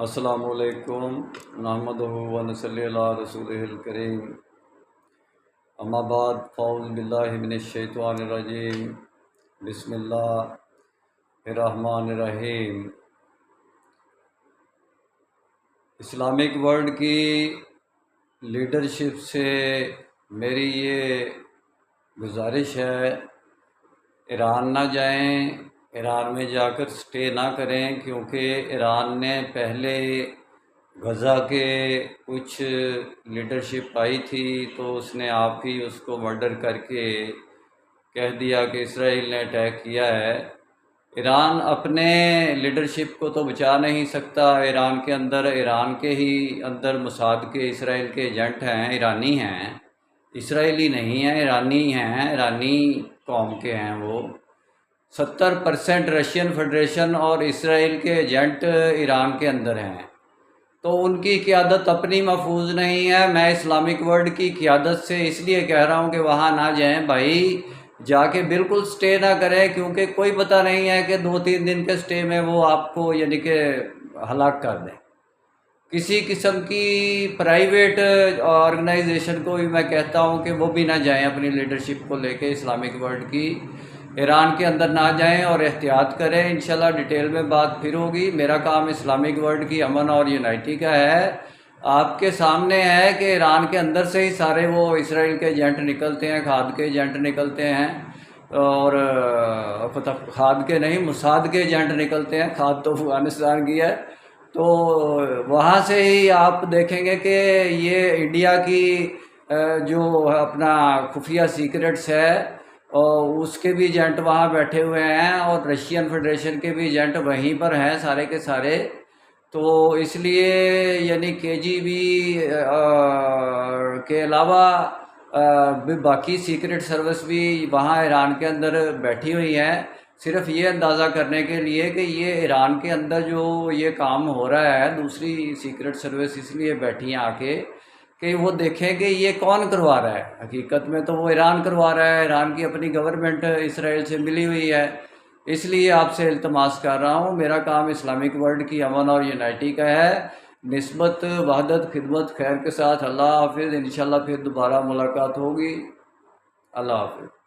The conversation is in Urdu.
السلام علیکم نحمدہ و نصلی علی رسولہ الکریم اما بعد فاعوذ باللہ من الشیطان الرجیم بسم اللہ الرحمن الرحیم۔ اسلامک ورلڈ کی لیڈرشپ سے میری یہ گزارش ہے، ایران نہ جائیں، ایران میں جا کر سٹے نہ کریں، کیونکہ ایران نے پہلے غزہ کے کچھ لیڈرشپ آئی تھی تو اس نے آپ ہی اس کو مرڈر کر کے کہہ دیا کہ اسرائیل نے اٹیک کیا ہے۔ ایران اپنے لیڈرشپ کو تو بچا نہیں سکتا، ایران کے اندر، ایران کے ہی اندر موساد کے اسرائیل کے ایجنٹ ہیں، ایرانی ہیں، اسرائیلی نہیں ہیں، ایرانی ہیں، ایرانی قوم کے ہیں۔ وہ 70% رشین فیڈریشن اور اسرائیل کے ایجنٹ ایران کے اندر ہیں، تو ان کی قیادت اپنی محفوظ نہیں ہے۔ میں اسلامک ورلڈ کی قیادت سے اس لیے کہہ رہا ہوں کہ وہاں نہ جائیں بھائی، جا کے بالکل سٹے نہ کریں، کیونکہ کوئی پتہ نہیں ہے کہ 2-3 دن کے سٹے میں وہ آپ کو یعنی کہ ہلاک کر دیں۔ کسی قسم کی پرائیویٹ آرگنائزیشن کو بھی میں کہتا ہوں کہ وہ بھی نہ جائیں، اپنی لیڈرشپ کو لے کے اسلامک ورلڈ کی ایران کے اندر نہ جائیں اور احتیاط کریں۔ انشاءاللہ ڈیٹیل میں بات پھر ہوگی۔ میرا کام اسلامک ورلڈ کی امن اور یونائٹی کا ہے۔ آپ کے سامنے ہے کہ ایران کے اندر سے ہی سارے وہ اسرائیل کے ایجنٹ نکلتے ہیں، کھاد کے ایجنٹ نکلتے ہیں، اور کھاد کے نہیں، موساد کے ایجنٹ نکلتے ہیں، کھاد تو افغانستان کی ہے۔ تو وہاں سے ہی آپ دیکھیں گے کہ یہ انڈیا کی جو اپنا خفیہ سیکرٹس ہے اور اس کے بھی ایجنٹ وہاں بیٹھے ہوئے ہیں، اور رشین فیڈریشن کے بھی ایجنٹ وہیں پر ہیں سارے کے سارے۔ تو اس لیے یعنی KGB کے علاوہ باقی سیکرٹ سروس بھی وہاں ایران کے اندر بیٹھی ہوئی ہیں، صرف یہ اندازہ کرنے کے لیے کہ یہ ایران کے اندر جو یہ کام ہو رہا ہے، دوسری سیکرٹ سروس اس لیے بیٹھی ہیں آ کے کہ وہ دیکھیں کہ یہ کون کروا رہا ہے۔ حقیقت میں تو وہ ایران کروا رہا ہے، ایران کی اپنی گورنمنٹ اسرائیل سے ملی ہوئی ہے۔ اس لیے آپ سے التماس کر رہا ہوں، میرا کام اسلامک ورلڈ کی امن اور یونائٹی کا ہے، نسبت، وحدت، خدمت، خیر کے ساتھ۔ اللہ حافظ، انشاءاللہ پھر دوبارہ ملاقات ہوگی۔ اللہ حافظ۔